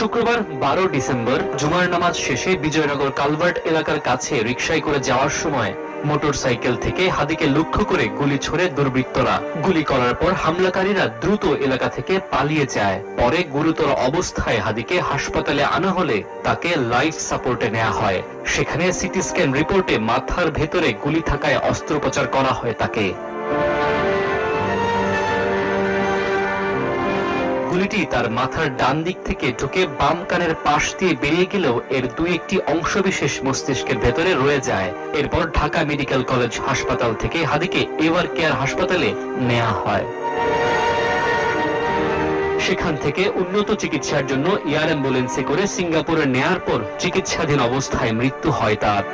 শুক্রবার 12 ডিসেম্বর জুমার নামাজ শেষে বিজয়নগর কালভার্ট এলাকার কাছে রিকশায় করে যাওয়ার সময় মোটরসাইকেল থেকে হাদিকে লক্ষ্য করে গুলি ছোড়ে দুর্বৃত্তরা। গুলি করার পর হামলাকারীরা দ্রুত এলাকা থেকে পালিয়ে যায়। পরে গুরুতর অবস্থায় হাদিকে হাসপাতালে আনা হলে তাকে লাইফ সাপোর্টে নেওয়া হয়। সেখানে সিটি স্ক্যান রিপোর্টে মাথার ভেতরে গুলি থাকায় অস্ত্রোপচার করা হয় তাকে। গুলিটি তার মাথার ডান দিক থেকে ঢুকে বাম কানের পাশ দিয়ে বেরিয়ে গেলেও এর দুই একটি অংশবিশেষ মস্তিষ্কের ভেতরে রয়ে যায়। এরপর ঢাকা মেডিকেল কলেজ হাসপাতাল থেকে হাদিকে এভার কেয়ার হাসপাতালে নেওয়া হয়। সেখান থেকে উন্নত চিকিৎসার জন্য এয়ার অ্যাম্বুলেন্সে করে সিঙ্গাপুরে নেয়ার পর চিকিৎসাধীন অবস্থায় মৃত্যু হয় তার।